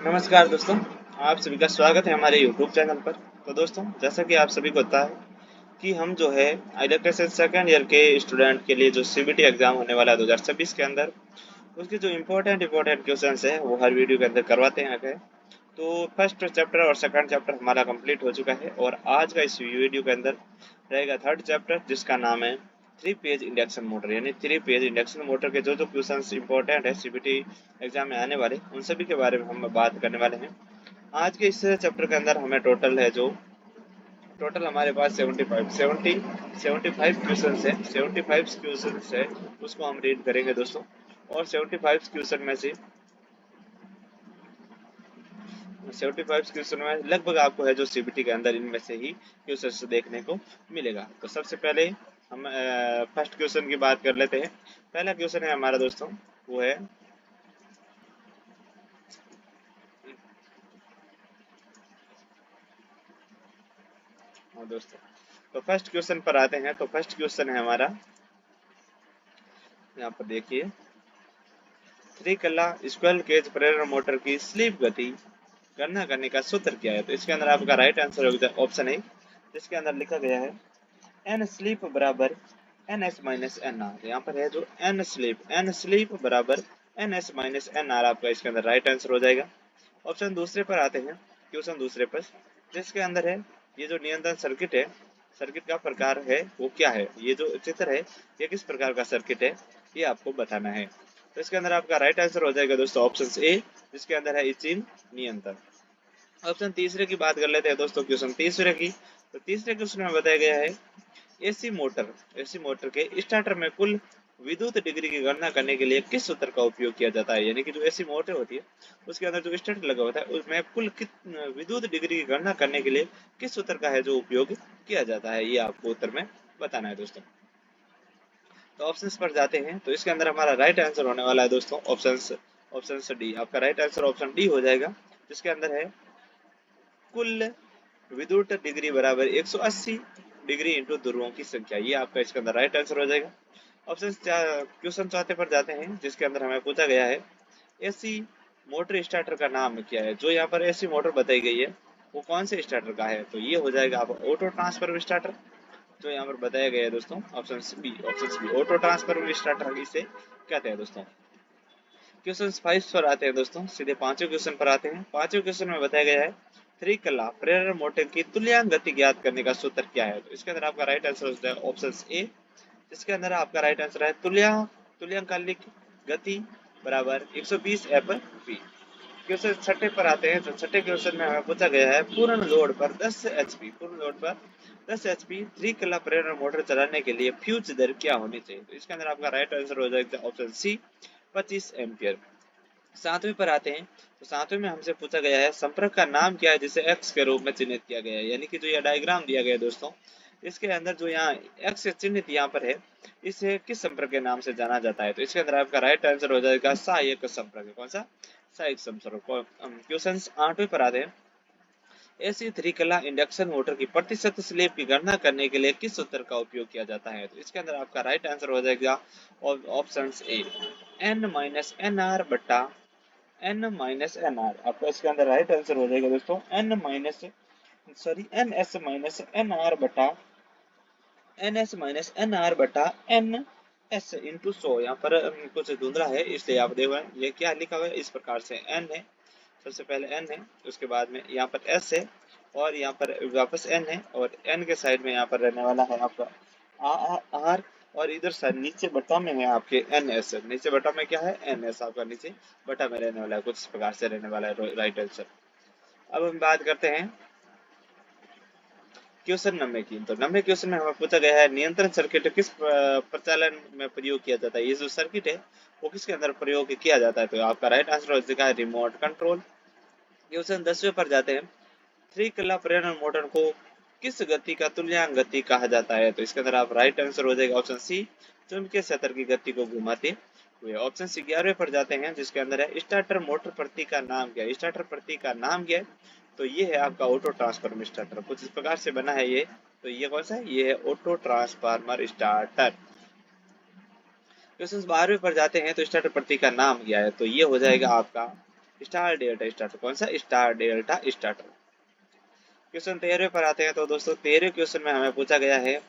नमस्कार दोस्तों, आप सभी का स्वागत है हमारे YouTube चैनल पर। तो दोस्तों, जैसा कि आप सभी को पता है कि हम जो है इलेक्ट्रिशियन सेकंड ईयर के स्टूडेंट के लिए जो CBT एग्जाम होने वाला है 2026 के अंदर, उसके जो इम्पोर्टेंट क्वेश्चंस है वो हर वीडियो के अंदर करवाते हैं आगे। तो फर्स्ट चैप्टर और सेकंड चैप्टर हमारा कंप्लीट हो चुका है और आज का इस वीडियो के अंदर रहेगा थर्ड चैप्टर, जिसका नाम है 3 पेज इंडक्शन मोटर। यानी 3 पेज इंडक्शन मोटर के जो क्वेश्चंस इंपॉर्टेंट है CBT एग्जाम में आने वाले, उन सभी के बारे में हम बात करने वाले हैं। आज के इस चैप्टर के अंदर हमें टोटल हमारे पास 75 क्वेश्चंस है। 75 क्वेश्चंस है, उसको हम रीड करेंगे दोस्तों। और 75 क्वेश्चन में लगभग आपको है जो CBT के अंदर इनमें से ही क्वेश्चंस देखने को मिलेगा। तो सबसे पहले हम फर्स्ट क्वेश्चन की बात कर लेते हैं। पहला क्वेश्चन है हमारा दोस्तों, वो है दोस्तों, तो फर्स्ट क्वेश्चन पर आते हैं। तो फर्स्ट क्वेश्चन है हमारा, यहाँ पर देखिए, 3 कला स्क्वेयर केज प्रेरण मोटर की स्लीप गति गणना करने का सूत्र क्या है। तो इसके अंदर आपका राइट आंसर होगा ऑप्शन है, जिसके अंदर लिखा गया है एन स्लीप बराबर N S minus N R. यहाँ पर है जो एन स्लीप बराबर N S minus N R, आपका इसके अंदर राइट आंसर हो जाएगा। ऑप्शन दूसरे पर आते हैं, क्वेश्चन दूसरे पर, जिसके अंदर है ये जो नियंत्रण सर्किट है, सर्किट का प्रकार है वो क्या है। ये जो चित्र है ये किस प्रकार का सर्किट है, ये आपको बताना है। तो इसके अंदर आपका राइट आंसर हो जाएगा दोस्तों ऑप्शन ए, जिसके अंदर है इचिन नियंत्रण। ऑप्शन तीसरे की बात कर लेते हैं दोस्तों, क्वेश्चन तीसरे की। तो तीसरे क्वेश्चन में बताया गया है एसी मोटर के स्टार्टर में कुल विद्युत डिग्री की गणना करने के लिए किस सूत्र का उपयोग किया जाता है। यानी कि जो एसी मोटर होती है उसके अंदर जो स्टार्टर लगा होता है उसमें कुल विद्युत डिग्री की गणना करने के लिए किस सूत्र का है जो उपयोग किया जाता है, ये आपको उत्तर में बताना है दोस्तों। तो ऑप्शंस पर जाते हैं। तो इसके अंदर हमारा राइट आंसर होने वाला है दोस्तों ऑप्शन डी। आपका राइट आंसर ऑप्शन डी हो जाएगा, जिसके अंदर है कुल विद्युत डिग्री बराबर 180 डिग्री इंटू ध्रुवों की संख्या। ये आपका इसके अंदर राइट आंसर हो जाएगा। ऑप्शन क्वेश्चन चौथे पर जाते हैं, जिसके अंदर हमें पूछा गया है एसी मोटर स्टार्टर का नाम क्या है। जो यहाँ पर एसी मोटर बताई गई है वो कौन से स्टार्टर का है। तो ये हो जाएगा आप ऑटो ट्रांसफर स्टार्टर, जो यहाँ पर बताया गया है दोस्तों option B auto transfer starter इसे कहते हैं दोस्तों। क्वेश्चन 5 पर आते हैं दोस्तों, सीधे पांचवें क्वेश्चन पर आते हैं। पांचवें क्वेश्चन में बताया गया है 3 कला प्रेरण मोटर की तुल्यांक गति ज्ञात करने का सूत्र क्या है। तो इसके अंदर आपका राइट आंसर होता है ऑप्शन ए, जिसके अंदर आपका राइट आंसर है तुल्यांकालिक गति बराबर 120 एफ पी। क्वेश्चन छठे पर आते हैं। तो छठे क्वेश्चन में हमें पूछा गया है पूर्ण लोड पर 10 एचपी 3 कला प्रेरण मोटर चलाने के लिए फ्यूज दर क्या होनी चाहिए। तो इसके अंदर आपका राइट आंसर हो जाएगा ऑप्शन सी, 25 एम्पियर। सातवीं पर आते हैं। तो सातवें में हमसे पूछा गया है संपर्क का नाम क्या है जिसे एक्स के रूप में चिन्हित किया गया है। यानी कि जो यह डायग्राम दिया गया है दोस्तों, इसके अंदर जो यहाँ एक्स से चिन्हित यहाँ पर है, इसे किस संपर्क के नाम से जाना जाता है। तो इसके अंदर आपका राइट आंसर हो जाएगा सहायक संपर्क। कौन सा? सहायक संपर्क। क्वेश्चन 8वें पर आते हैं। ऐसी 3 कला इंडक्शन मोटर की प्रतिशत स्लिप की गणना करने के लिए किस सूत्र का उपयोग किया जाता है। तो इसके अंदर आपका राइट आंसर हो जाएगा option A, N minus N R बट्टा एन आपका इसके अंदर राइट आंसर हो जाएगा दोस्तों N S minus N R बटा एन एस इंटू 100। यहाँ पर कुछ धुंधला है इसलिए आप देखो ये क्या लिखा हुआ है, इस प्रकार से एन है, सबसे पहले एन है, उसके बाद में यहाँ पर एस है और यहाँ पर वापस एन है और एन के साइड में यहाँ पर रहने वाला है आपका आर और इधर साइड नीचे बटा में है आपके एन एस। नीचे बटा में क्या है? एन एस आपका नीचे बटा में रहने वाला है, कुछ इस प्रकार से रहने वाला है राइट आंसर। अब हम बात करते हैं क्वेश्चन नंबर की। तो नंबर क्वेश्चन में हमें पूछा गया है नियंत्रण सर्किट किस प्रचालन में प्रयोग किया जाता है। ये जो सर्किट है वो किसके अंदर प्रयोग किया जाता है। तो आपका राइट आंसर हो जाएगा रिमोट कंट्रोल। क्वेश्चन 10वें पर जाते हैं। 3 कला प्रेरण मोटर को किस गति का तुल्यांक गति कहा जाता है। तो इसके अंदर आप राइट आंसर हो जाएगा ऑप्शन सी, चुंबकीय क्षेत्र की गति को घुमाते हुए। ऑप्शन सी 11वें पर जाते हैं, जिसके अंदर है स्टार्टर मोटर प्रतीक का नाम क्या है। स्टार्टर प्रतीक का नाम क्या है? तो ये है आपका ऑटो ट्रांसफार्मर स्टार्टर, कुछ इस प्रकार से बना है ये। तो ये कौन सा है? ये है ऑटो ट्रांसफार्मर स्टार्टर। क्वेश्चन 12वें पर जाते हैं। तो स्टार्टर प्रतीक का नाम क्या है। तो ये हो जाएगा आपका स्टार डेल्टा स्टार्टर। कौन सा? Star delta starter. क्वेश्चन 13 पर आते हैं। तो दोस्तों 13 क्वेश्चन में हमें पूछा गया है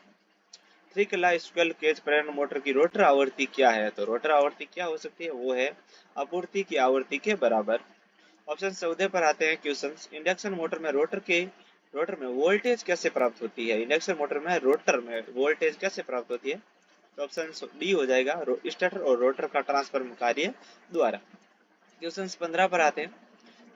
त्रिकला स्क्वेल केज प्रेरण मोटर की रोटर आवृत्ति क्या है? तो रोटर आवृत्ति क्या हो सकती है? वो है आपूर्ति की आवृत्ति के बराबर। ऑप्शन 14 पर आते हैं क्वेश्चन। इंडक्शन मोटर में रोटर में वोल्टेज कैसे प्राप्त होती है? इंडक्शन मोटर में रोटर में वोल्टेज कैसे प्राप्त होती है? तो ऑप्शन डी हो जाएगा, स्टेटर और रोटर का ट्रांसफर कार्य द्वारा। क्वेश्चन 15 पर आते हैं।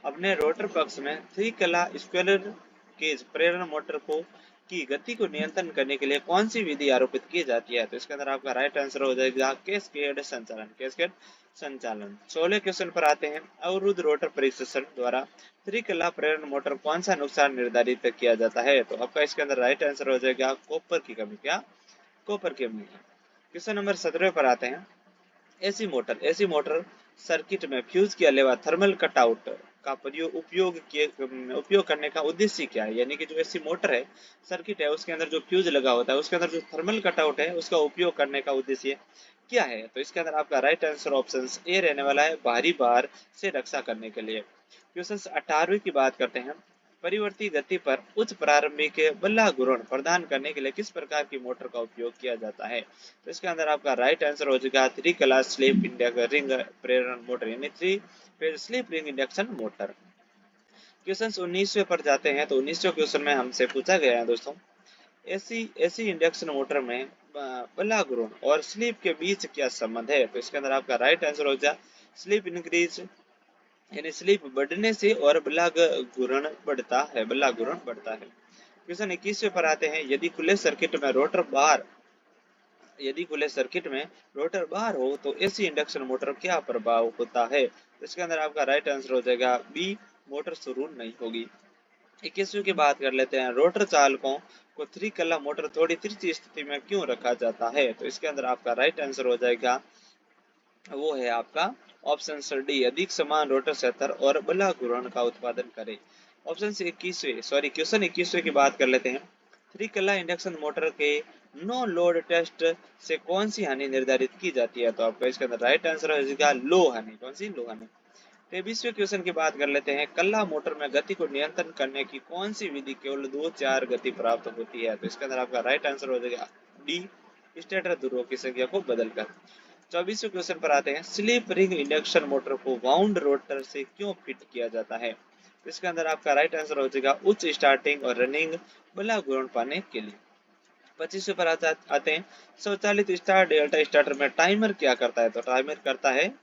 अपने रोटर पक्ष में त्रिकला स्क्वेलर केज प्रेरण मोटर को की गति को नियंत्रण करने के लिए कौन सी विधि आरोपित की जाती है? तो इसके अंदर आपका राइट आंसर हो जाएगा कैस्केड संचालन। कैस्केड संचालन। 16 क्वेश्चन पर आते हैं। अवरुद्ध रोटर परीक्षण द्वारा त्रिकला प्रेरण मोटर कौन सा नुकसान निर्धारित किया जाता है? तो आपका इसके अंदर राइट आंसर हो जाएगा कॉपर की कमी। क्या? कॉपर की कमी। क्वेश्चन नंबर 17 पर आते हैं। एसी मोटर सर्किट में फ्यूज के अलावा थर्मल कटआउट का उपयोग करने का उद्देश्य क्या है? यानी कि जो एसी मोटर है, सर्किट है, उसके अंदर जो फ्यूज लगा होता है, उसके अंदर जो थर्मल कटआउट है, उसका उपयोग करने का उद्देश्य क्या है? तो इसके अंदर आपका राइट आंसर ऑप्शन ए रहने वाला है, भारी भार से रक्षा करने के लिए। क्वेश्चन 18 की बात करते हैं। परिवर्ती गति पर उच्च प्रारंभिक बल्ला गुण प्रदान करने के लिए किस प्रकार की मोटर का उपयोग किया जाता है? तो इसके अंदर आपका राइट आंसर हो जाएगा त्रिकला स्लिप रिंग प्रेरण मोटर, यानी three phase slip ring induction motor. Question 19वें पर जाते हैं। तो 19वें क्वेश्चन में हमसे पूछा गया है दोस्तों, एसी एसी इंडक्शन मोटर में बल्ला गुण और स्लिप के बीच क्या संबंध है? तो इसके अंदर आपका राइट आंसर हो जाएगा स्लिप इंक्रीज, यानी स्लिप बढ़ने से और बल्ला गुण बढ़ता है, बल्ला गुण बढ़ता है। क्वेश्चन 21वें पर आते हैं। यदि खुले सर्किट में रोटर बाहर हो तो एसी इंडक्शन मोटर क्या प्रभाव होता है? तो इसके अंदर आपका राइट आंसर हो जाएगा बी, मोटर शुरू नहीं होगी। 21वीं की बात कर लेते हैं। रोटर चालकों को त्रिकला मोटर थोड़ी तिरछी स्थिति में क्यों रखा जाता है? तो इसके अंदर आपका राइट आंसर हो जाएगा, वो है आपका ऑप्शन डी, अधिक समान रोटर क्षेत्र और बल्ला घूर्ण का उत्पादन करे। क्वेश्चन 21वें की बात कर लेते हैं। त्रिकला इंडक्शन मोटर के नो लोड टेस्ट से कौन सी हानि निर्धारित की जाती है? तो आपका इसके अंदर राइट आंसर हो जाएगा लो हानि। कौन सी? लो हानि। 23वें क्वेश्चन की बात कर लेते हैं। कल्ला मोटर में गति को नियंत्रण करने की कौन सी विधि केवल 2-4 गति प्राप्त होती है? तो इसके अंदर आपका राइट आंसर हो जाएगा डी, स्टेटर ध्रुवों की संख्या को बदलकर। 24वें क्वेश्चन पर आते हैं। स्लिप रिंग इंडक्शन मोटर को वाउंड रोटर से क्यों फिट किया जाता है? इसके अंदर आपका राइट आंसर हो जाएगा उच्च स्टार्टिंग और रनिंग बल्ला गुण पाने के लिए। 25वें पर आते हैं। स्वचालित स्टार डेल्टा स्टार्टर में टाइमर क्या करता है? तो टाइमर करता है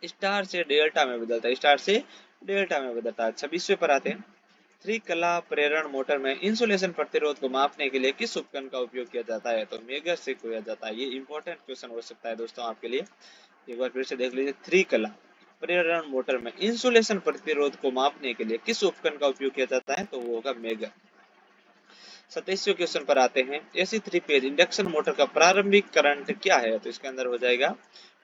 स्टार से डेल्टा में बदलता है, स्टार से डेल्टा में बदलता है। 26वें पर आते हैं। त्रिकला प्रेरण मोटर में इंसुलेशन प्रतिरोध को मापने के लिए किस उपकरण का उपयोग किया जाता है? तो मेगर से किया जाता है। ये इंपॉर्टेंट क्वेश्चन हो सकता है दोस्तों आपके लिए, एक बार फिर से देख लीजिए। त्रिकला प्रेरण मोटर में इंसुलेशन प्रतिरोध को मापने के लिए किस उपकरण का उपयोग किया जाता है? तो वो होगा मेगर। 27वें क्वेश्चन पर आते हैं। एसी 3 फेज इंडक्शन मोटर का प्रारंभिक करंट क्या है? तो इसके अंदर हो जाएगा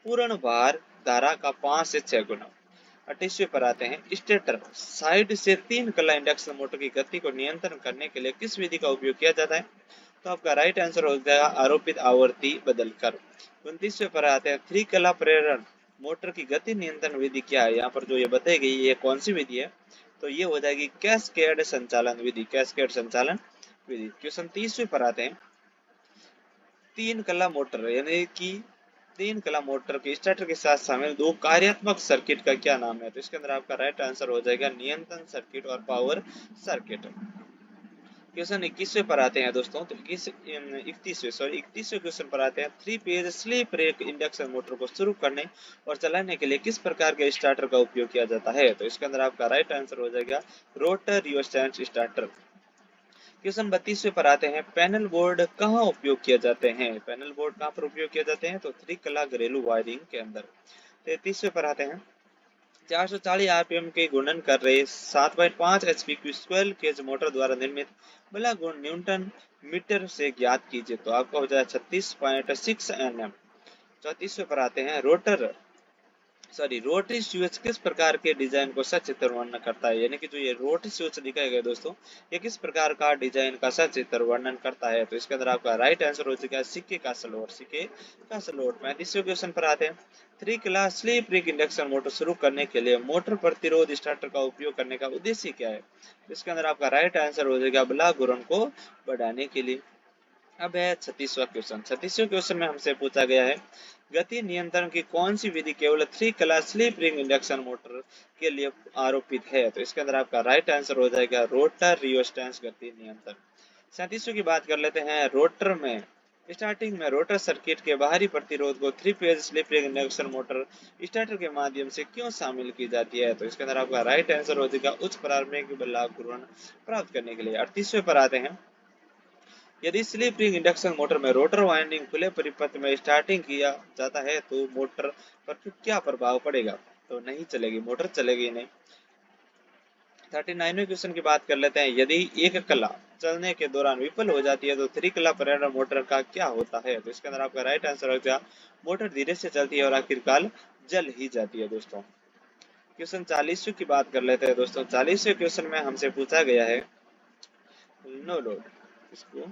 पूर्ण भार धारा का 5 से 6 गुना। 28वें पर आते हैं। स्टेटर साइड से 3 कला इंडक्शन मोटर की गति को नियंत्रण करने के लिए किस विधि का उपयोग किया जाता है? तो आपका राइट आंसर हो जाएगा आरोपित आवृत्ति बदलकर। 29वें पर आते हैं। 3 कला प्रेरण मोटर की गति नियंत्रण विधि क्या है? यहाँ पर जो ये बताई गई ये कौन सी विधि है? तो ये हो जाएगी कैस्केड संचालन विधि। कैस्केड संचालन विधि। क्वेश्चन 30वें पर आते हैं। 3 कला मोटर यानी कि 3 कला मोटर के स्टार्टर के साथ शामिल 2 कार्यात्मक सर्किट का क्या नाम है? तो इसके अंदर आपका राइट आंसर हो जाएगा नियंत्रण सर्किट और पावर सर्किट। क्वेश्चन 21वें पर आते हैं दोस्तों। तो 31वें क्वेश्चन पर आते हैं। 3 phase slip ring induction motor को शुरू करने और चलाने के लिए किस प्रकार के स्टार्टर का उपयोग किया जाता है? तो इसके अंदर आपका राइट आंसर हो जाएगा रोटर रियोस्टेट स्टार्टर। क्वेश्चन 32वें पर आते हैं। पैनल बोर्ड कहाँ उपयोग किए जाते हैं? पैनल बोर्ड कहाँ पर उपयोग किए जाते हैं? तो त्रिकला घरेलू वायरिंग के अंदर। 33वें पर आते हैं। 440 आरपीएम के गुणन कर रहे 7.5 एचपी की स्क्वेल केज मोटर द्वारा निर्मित बला गुण न्यूटन मीटर से ज्ञात कीजिए। तो आपका हो जाए 36.6 Nm। 34वें पर आते हैं। रोटरी स्विच किस प्रकार के डिजाइन को सचित्र वर्णन करता है? यानी कि जो ये रोटरी स्विच दिखाया गया दोस्तों, ये किस प्रकार का डिजाइन का सचित्र वर्णन करता है? तो इसके अंदर आपका राइट आंसर हो चुका है सिक्के का सलोट। सिक्के का सलोट। 35वें क्वेश्चन पर आते हैं। 3 class sleep ring induction motor शुरू करने के लिए मोटर प्रतिरोध स्टार्टर का उपयोग करने का उद्देश्य क्या है? इसके अंदर आपका राइट आंसर हो जाएगा बला गुणन को बढ़ाने के लिए। अब है 36वां क्वेश्चन। 36वें क्वेश्चन में हमसे पूछा गया है गति नियंत्रण की कौन सी विधि केवल 3 class sleep ring induction motor के लिए आरोपित है? तो इसके अंदर आपका राइट आंसर हो जाएगा रोटर रियोस्टेंस गति नियंत्रण। 37 की बात कर लेते हैं। रोटर में स्टार्टिंग में रोटर सर्किट के बाहरी प्रतिरोध को 3 phase slip ring induction motor starter के माध्यम से क्यों शामिल की जाती है? तो इसके अंदर आपका राइट आंसर हो जाएगा उच्च प्रारंभिक लाभ घूर्णन प्राप्त करने के लिए। 38वें पर आते हैं। यदि स्लिप रिंग इंडक्शन मोटर में रोटर वाइंडिंग खुले परिपथ में स्टार्टिंग किया जाता है तो मोटर पर क्या प्रभाव पड़ेगा? तो नहीं चलेगी, मोटर चलेगी नहीं। 39वें क्वेश्चन की बात कर लेते हैं। यदि एक कला चलने के दौरान विफल हो जाती है तो 3 कला प्रेरण मोटर का क्या होता है? तो इसके अंदर आपका राइट आंसर हो जाएगा मोटर धीरे से चलती है और आखिरकार जल ही जाती है। दोस्तों क्वेश्चन 40 की बात कर लेते हैं। दोस्तों 40वें क्वेश्चन में हमसे पूछा गया है नो लोड इसको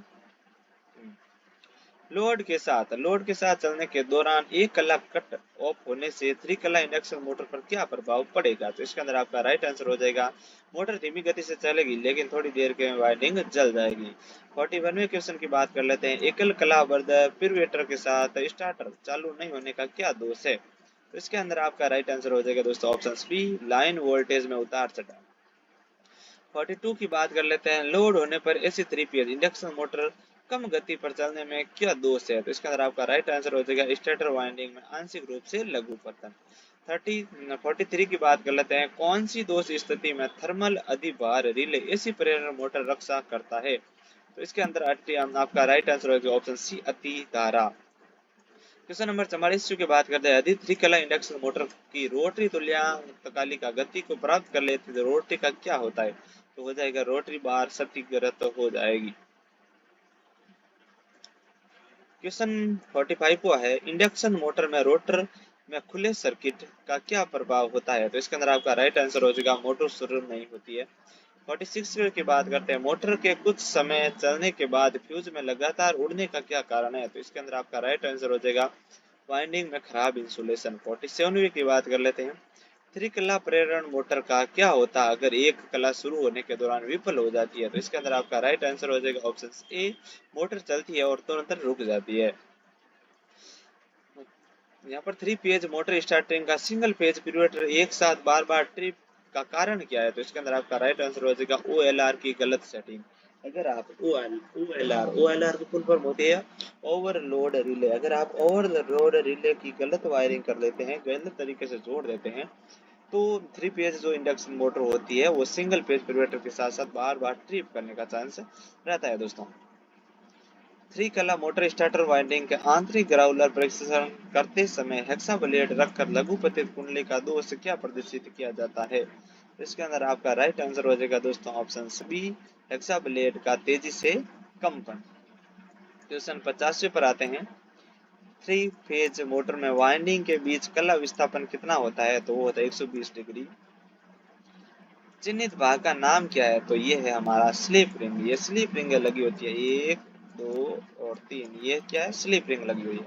लोड के साथ चलने के दौरान एक कला कट ऑफ होने से 3 कला इंडक्शन मोटर पर क्या प्रभाव पड़ेगा? तो इसके अंदर आपका राइट आंसर हो जाएगा मोटर धीमी गति से चलेगी लेकिन थोड़ी देर के वाइंडिंग जल जाएगी। 41वें क्वेश्चन की बात कर लेते हैं। एकल कला वर्धक पिरुवेटर के साथ स्टार्टर चालू नहीं होने का क्या दोष है? तो इसके अंदर आपका राइट आंसर हो जाएगा दोस्तों ऑप्शन बी लाइन वोल्टेज में उतार चढ़ाव। 42 की बात कर लेते हैं। लोड होने पर एसी 3 फेज इंडक्शन मोटर कम गति पर चलने में क्या दोष है? तो इसके अंदर आपका राइट आंसर हो जाएगा स्टेटर वाइंडिंग में आंशिक रूप से लघु पतन। 43 की बात कर लेते हैं। कौन सी दोष स्थिति में थर्मल अधिभार रिले एसी प्रेरण मोटर रक्षा करता है? तो इसके अंदर आपका राइट आंसर हो जाएगा ऑप्शन सी अति धारा। क्वेश्चन नंबर 44 की बात करते हैं। यदि 3 कला इंडक्शन मोटर की रोटरी तुल्यकालिका गति को प्राप्त कर लेते तो रोटरी का क्या होता है? तो हो जाएगा रोटरी बार क्षतिग्रस्त हो जाएगी। क्वेश्चन 45 को है इंडक्शन मोटर में रोटर में खुले सर्किट का क्या प्रभाव होता है? तो इसके अंदर आपका राइट आंसर हो जाएगा मोटर शुरू नहीं होती है। 46 की बात करते हैं। मोटर के कुछ समय चलने के बाद फ्यूज में लगातार उड़ने का क्या कारण है? तो इसके अंदर आपका राइट आंसर हो जाएगा वाइंडिंग में खराब इंसुलेशन। 47 की बात कर लेते हैं। 3 कला प्रेरण मोटर का क्या होता है अगर एक कला शुरू होने के दौरान विफल हो जाती है? तो इसके अंदर आपका राइट आंसर हो जाएगा ऑप्शन ए मोटर चलती है और तुरंत रुक जाती है। यहाँ पर 3 फेज मोटर स्टार्टिंग का सिंगल फेज पिरुवेटर एक साथ बार बार ट्रिप का कारण क्या है? तो इसके अंदर आपका राइट आंसर हो जाएगा OLR की गलत सेटिंग। अगर आप OLR की फुल फॉर्म होती है ओवरलोड रिले। अगर आप ओवरलोड रिले की गलत वायरिंग कर लेते हैं, गलत तरीके से जोड़ देते हैं तो 3 फेज जो इंडक्शन मोटर होती है वो सिंगल फेज पिरुवेटर के साथ साथ बार बार ट्रिप करने का चांस रहता है। दोस्तों 3 कला मोटर स्टार्टर वाइंडिंग के आंतरिक ग्राउलर परीक्षण करते समय हेक्सा ब्लेड रखकर लघु पतित कुंडली का दोष क्या प्रदर्शित किया जाता है? इसके अंदर आपका राइट आंसर हो जाएगा दोस्तों ऑप्शन बी हेक्सा ब्लेड का तेजी से कंपन। क्वेश्चन 50 पर आते हैं। 3 फेज मोटर में वाइंडिंग के बीच कला विस्थापन कितना होता है? तो वो होता है 120 डिग्री। चिन्हित भाग का नाम क्या है? तो ये है हमारा स्लिप रिंग। ये स्लिप रिंग लगी होती है 1 2 और 3। ये क्या है? स्लिप रिंग लगी हुई है।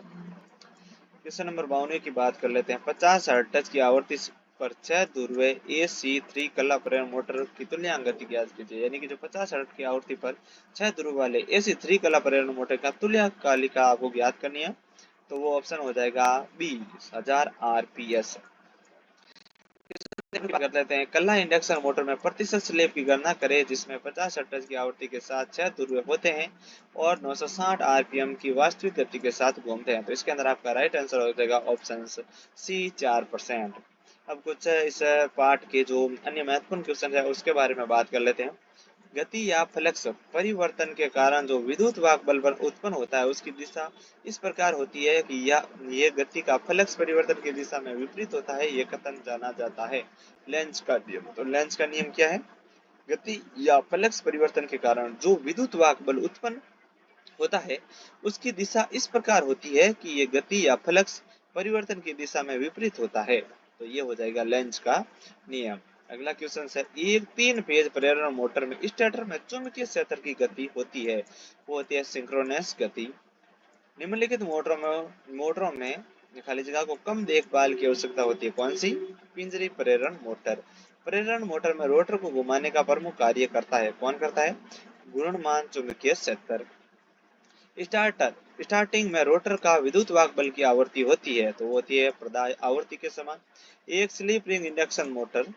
क्वेश्चन नंबर 52 की बात कर लेते हैं। 50 हर्ट्ज की आवृत्ति पर 6 ध्रुवीय AC 3 कला प्रेरण मोटर की तुल्यांक गति ज्ञात कीजिए। यानी कि जो 50 हर्ट्ज की आवृत्ति पर 6 ध्रुव वाले AC 3 कला प्रेरण मोटर का तुल्यकालिका आपको ज्ञात करनी है। तो वो ऑप्शन हो जाएगा 20,000 RPS। कर लेते हैं। कला इंडक्शन मोटर में प्रतिशत स्लिप की गणना करें जिसमें 50 हर्ट्ज की आवृत्ति के साथ 6 ध्रुव होते हैं और 960 RPM की वास्तविक गति के साथ घूमते हैं। तो इसके अंदर आपका राइट आंसर हो जाएगा ऑप्शन सी 4%। अब कुछ इस पार्ट के जो अन्य महत्वपूर्ण क्वेश्चन है उसके बारे में बात कर लेते हैं। गति या फ्लक्स परिवर्तन के कारण जो विद्युत वाहक बल उत्पन्न होता है उसकी दिशा इस प्रकार होती है कि ये गति का फ्लक्स परिवर्तन की दिशा में विपरीत होता है। ये कथन जाना जाता है लेंज का नियम। तो लेंज का नियम क्या है? गति या फ्लक्स परिवर्तन के कारण जो विद्युत वाहक बल उत्पन्न होता है उसकी दिशा इस प्रकार होती है कि ये गति या फ्लक्स परिवर्तन की दिशा में विपरीत होता है। तो ये हो जाएगा लेंज का नियम। अगला क्वेश्चन है। एक 3 फेज प्रेरण मोटर में स्टेटर में चुंबकीय क्षेत्र की गति होती है वो होती है सिंक्रोनस गति। निम्नलिखित मोटरों में खाली जगह को कम देखभाल की आवश्यकता होती है। कौन सी? पिंजरी प्रेरण मोटर। प्रेरण मोटर में रोटर को घुमाने का प्रमुख कार्य करता है। कौन करता है? घूर्णमान चुंबकीय क्षेत्र। स्टार्टर स्टार्टिंग में रोटर का विद्युत वाहक बल की आवृत्ति होती है, तो वो होती है प्रदाय आवृत्ति के समान। एक स्लिप रिंग इंडक्शन मोटर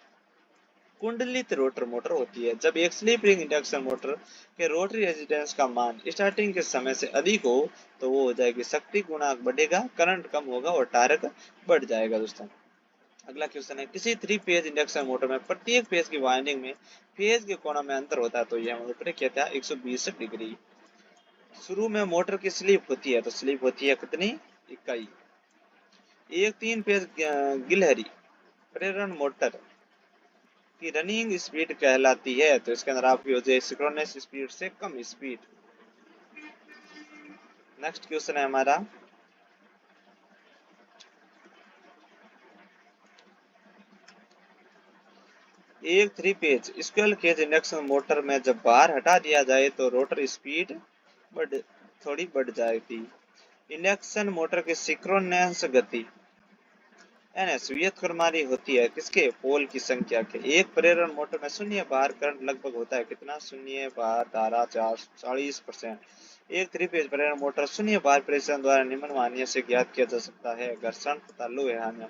कुंडलित रोटर मोटर होती है। जब एक स्लिप रिंग इंडक्शन मोटर के रोटरी रेजिस्टेंस का मान स्टार्टिंग के समय से अधिक हो तो वो हो जाएगी शक्ति गुणांक बढ़ेगा, करंट कम होगा और टार्क बढ़ जाएगा। दोस्तों अगला क्वेश्चन है, किसी 3 फेज इंडक्शन मोटर में प्रत्येक फेज की वाइंडिंग में फेज के कोणों में अंतर होता है, तो यह हमारे ऊपर क्या था? 120 डिग्री। शुरू में मोटर की स्लिप होती है, तो स्लिप होती है कितनी? इकाई। एक 3 फेज गिलहरी प्रेरण मोटर की रनिंग स्पीड कहलाती है, तो इसके अंदर आपकी हो जाए सिंक्रोनस स्पीड से कम स्पीड। नेक्स्ट क्वेश्चन है हमारा, एक 3 phase squirrel cage induction motor में जब बार हटा दिया जाए तो रोटर स्पीड बढ़ थोड़ी बढ़ जाएगी। इंडक्शन मोटर की सिंक्रोनस गति एनएस व्युत्क्रमानी होती है किसके? पोल की संख्या के। एक प्रेरण मोटर में शून्य बार करंट लगभग होता है कितना? शून्य बार धारा 40%। एक 3 फेज प्रेरण मोटर शून्य बार प्रेषण द्वारा निम्न मान्य से ज्ञात किया जा सकता है। घर्षण तथा लोहे।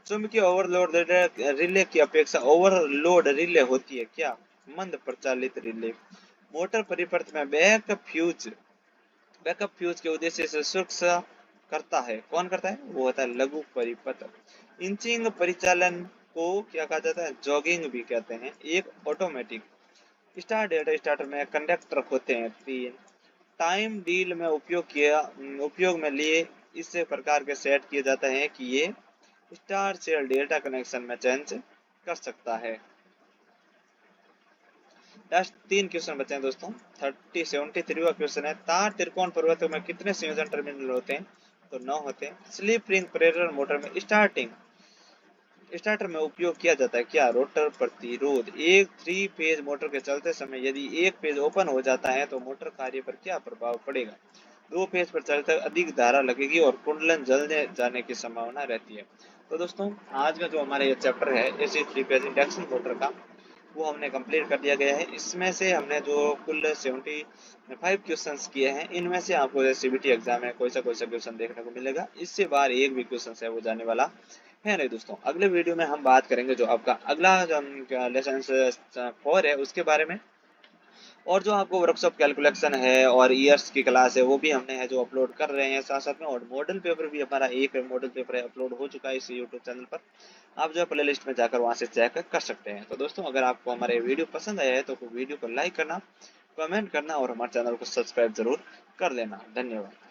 चुंबकीय ओवरलोड रिले की अपेक्षा ओवरलोड रिले होती है क्या? मंद प्रचालित रिले। मोटर परिपथ में बैकअप फ्यूज के उद्देश्य से सुरक्षा करता है। कौन करता है? वो होता है लघु परिपथ। इंचिंग परिचालन को क्या कहा जाता है? जॉगिंग भी कहते हैं। एक ऑटोमेटिक स्टार डेल्टा स्टार्टर में कंडक्टर होते हैं 3। टाइम डील में उपयोग में लिए इस प्रकार के सेट किए जाते हैं कि ये स्टार सेल डेल्टा कनेक्शन में चेंज कर सकता है। लास्ट 3 क्वेश्चन बचे हैं दोस्तों। 73वां क्वेश्चन है, तार त्रिकोण परिवर्तक में कितने संयोजन टर्मिनल होते हैं? तो 9 होते हैं। स्लिप रिंग प्रेरण मोटर में स्टार्टर में उपयोग किया जाता है क्या? रोटर प्रतिरोध। एक 3 फेज मोटर के चलते समय यदि एक फेज ओपन हो जाता है तो मोटर कार्य पर क्या प्रभाव पड़ेगा? 2 फेज पर चलते अधिक धारा लगेगी और कुंडलन जलने जाने की संभावना रहती है। तो दोस्तों आज का जो हमारा ये चैप्टर है एसी 3 फेज इंडक्शन मोटर का, वो हमने कंप्लीट कर दिया गया है। इसमें से हमने जो कुल 75 क्वेश्चंस किए हैं, इनमें से आपको सीबीटी एग्जाम में कोई सा क्वेश्चन देखने को मिलेगा। इससे बाहर एक भी क्वेश्चन है वो जाने वाला है नहीं। दोस्तों अगले वीडियो में हम बात करेंगे जो आपका अगला लेसन 4 है उसके बारे में, और जो आपको वर्कशॉप कैलकुलेशन है और ईयर्स की क्लास है वो भी हमने है जो अपलोड कर रहे हैं साथ साथ में। और मॉडल पेपर भी हमारा एक मॉडल पेपर है अपलोड हो चुका है इस यूट्यूब चैनल पर। आप जो है प्ले लिस्ट में जाकर वहां से चेक कर सकते हैं। तो दोस्तों अगर आपको हमारे वीडियो पसंद आया है तो वीडियो को लाइक करना, कमेंट करना और हमारे चैनल को सब्सक्राइब जरूर कर लेना। धन्यवाद।